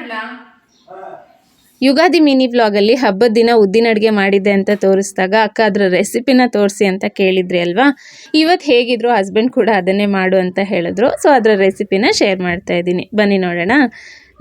ಮಾಡ್ಲಾ? ಯುಗಾದಿ ಮಿನಿ ವ್ಲಾಗಲ್ಲಿ ಹಬ್ಬದ ದಿನ ಉದ್ದಿನ ಅಡುಗೆ ಮಾಡಿದ್ದೆ ಅಂತ ತೋರಿಸಿದಾಗ ಅಕ್ಕ ಅದರ ರೆಸಿಪಿನ ತೋರಿಸಿ ಅಂತ ಕೇಳಿದ್ರಿ ಅಲ್ವಾ. ಇವತ್ತು ಹೇಗಿದ್ರು ಹಸ್ಬೆಂಡ್ ಕೂಡ ಅದನ್ನೇ ಮಾಡು ಅಂತ ಹೇಳಿದ್ರು. ಸೊ ಅದರ ರೆಸಿಪಿನ ಶೇರ್ ಮಾಡ್ತಾ ಇದ್ದೀನಿ, ಬನ್ನಿ ನೋಡೋಣ.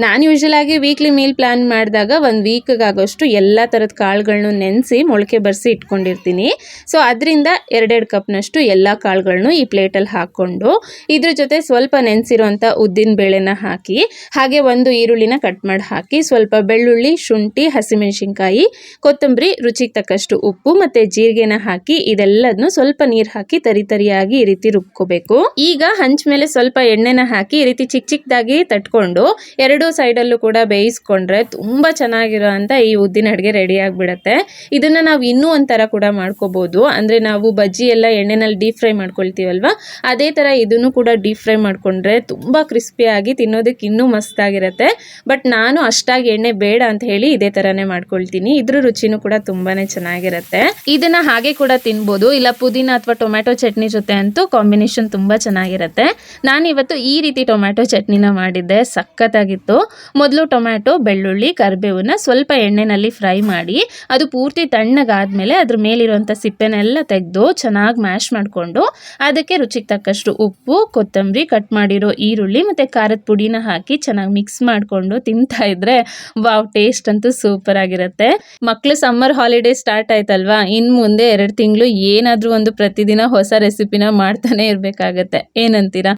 ನಾನು ಯೂಶ್ವಲಾಗಿ ವೀಕ್ಲಿ ಮೀಲ್ ಪ್ಲ್ಯಾನ್ ಮಾಡಿದಾಗ ಒಂದು ವೀಕ್ಗಾಗೋಷ್ಟು ಎಲ್ಲ ಥರದ ಕಾಳುಗಳನ್ನೂ ನೆನೆಸಿ ಮೊಳಕೆ ಬರೆಸಿ ಇಟ್ಕೊಂಡಿರ್ತೀನಿ. ಸೊ ಅದರಿಂದ 2 ಕಪ್ನಷ್ಟು ಎಲ್ಲ ಕಾಳುಗಳನ್ನು ಈ ಪ್ಲೇಟಲ್ಲಿ ಹಾಕ್ಕೊಂಡು ಇದ್ರ ಜೊತೆ ಸ್ವಲ್ಪ ನೆನೆಸಿರೋಂಥ ಉದ್ದಿನ ಬೇಳೆನ ಹಾಕಿ, ಹಾಗೆ ಒಂದು ಈರುಳ್ಳಿನ ಕಟ್ ಮಾಡಿ ಹಾಕಿ, ಸ್ವಲ್ಪ ಬೆಳ್ಳುಳ್ಳಿ, ಶುಂಠಿ, ಹಸಿಮೆಣಸಿನ್ಕಾಯಿ, ಕೊತ್ತಂಬರಿ, ರುಚಿಗೆ ತಕ್ಕಷ್ಟು ಉಪ್ಪು ಮತ್ತು ಜೀರಿಗೆನ ಹಾಕಿ ಇದೆಲ್ಲದನ್ನು ಸ್ವಲ್ಪ ನೀರು ಹಾಕಿ ತರಿಯಾಗಿ ಈ ರೀತಿ ರುಬ್ಕೋಬೇಕು. ಈಗ ಹಂಚ ಮೇಲೆ ಸ್ವಲ್ಪ ಎಣ್ಣೆನ ಹಾಕಿ ಈ ರೀತಿ ಚಿಕ್ಕ ಚಿಕ್ಕದಾಗಿ ತಟ್ಕೊಂಡು 2 ಸೈಡಲ್ಲೂ ಕೂಡ ಬೇಯಿಸ್ಕೊಂಡ್ರೆ ತುಂಬ ಚೆನ್ನಾಗಿರೋ ಅಂತ ಈ ಉದ್ದಿನ ಅಡುಗೆ ರೆಡಿ ಆಗಿಬಿಡುತ್ತೆ. ಇದನ್ನು ನಾವು ಇನ್ನೂ ಒಂಥರ ಕೂಡ ಮಾಡ್ಕೋಬೋದು. ಅಂದರೆ ನಾವು ಬಜ್ಜಿ ಎಲ್ಲ ಎಣ್ಣೆನಲ್ಲಿ ಡೀಪ್ ಫ್ರೈ ಮಾಡ್ಕೊಳ್ತೀವಲ್ವ, ಅದೇ ಥರ ಇದನ್ನು ಕೂಡ ಡೀಪ್ ಫ್ರೈ ಮಾಡಿಕೊಂಡ್ರೆ ತುಂಬ ಕ್ರಿಸ್ಪಿಯಾಗಿ ತಿನ್ನೋದಕ್ಕೆ ಇನ್ನೂ ಮಸ್ತಾಗಿರುತ್ತೆ. ಬಟ್ ನಾನು ಅಷ್ಟಾಗಿ ಎಣ್ಣೆ ಬೇಡ ಅಂತ ಹೇಳಿ ಇದೇ ಥರನೇ ಮಾಡ್ಕೊಳ್ತೀನಿ. ಇದ್ರ ರುಚಿನೂ ಕೂಡ ತುಂಬಾ ಚೆನ್ನಾಗಿರುತ್ತೆ. ಇದನ್ನು ಹಾಗೆ ಕೂಡ ತಿನ್ಬೋದು, ಇಲ್ಲ ಪುದೀನ ಅಥವಾ ಟೊಮ್ಯಾಟೊ ಚಟ್ನಿ ಜೊತೆ ಅಂತೂ ಕಾಂಬಿನೇಷನ್ ತುಂಬ ಚೆನ್ನಾಗಿರುತ್ತೆ. ನಾನಿವತ್ತು ಈ ರೀತಿ ಟೊಮ್ಯಾಟೊ ಚಟ್ನಿನ ಮಾಡಿದ್ದೆ, ಸಖತ್ತಾಗಿತ್ತು. ಮೊದಲು ಟೊಮ್ಯಾಟೊ, ಬೆಳ್ಳುಳ್ಳಿ, ಕರಿಬೇವನ್ನ ಸ್ವಲ್ಪ ಎಣ್ಣೆನಲ್ಲಿ ಫ್ರೈ ಮಾಡಿ ಅದು ಪೂರ್ತಿ ತಣ್ಣಗಾದ್ಮೇಲೆ ಅದ್ರ ಮೇಲಿರುವಂಥ ಸಿಪ್ಪೆನೆಲ್ಲ ತೆಗೆದು ಚೆನ್ನಾಗಿ ಮ್ಯಾಶ್ ಮಾಡಿಕೊಂಡು ಅದಕ್ಕೆ ರುಚಿಗೆ ತಕ್ಕಷ್ಟು ಉಪ್ಪು, ಕೊತ್ತಂಬರಿ, ಕಟ್ ಮಾಡಿರೋ ಈರುಳ್ಳಿ ಮತ್ತು ಖಾರದ ಪುಡಿನ ಹಾಕಿ ಚೆನ್ನಾಗಿ ಮಿಕ್ಸ್ ಮಾಡಿಕೊಂಡು ತಿಂತಾ ಇದ್ರೆ ವಾವ್, ಟೇಸ್ಟ್ ಅಂತೂ ಸೂಪರ್ ಆಗಿರುತ್ತೆ. ಮಕ್ಕಳು ಸಮ್ಮರ್ ಹಾಲಿಡೇ ಸ್ಟಾರ್ಟ್ ಆಯ್ತಲ್ವಾ, ಇನ್ನು ಮುಂದೆ 2 ತಿಂಗಳು ಏನಾದರೂ ಒಂದು ಪ್ರತಿದಿನ ಹೊಸ ರೆಸಿಪಿನ ಮಾಡ್ತಾನೆ ಇರಬೇಕಾಗತ್ತೆ. ಏನಂತೀರಾ?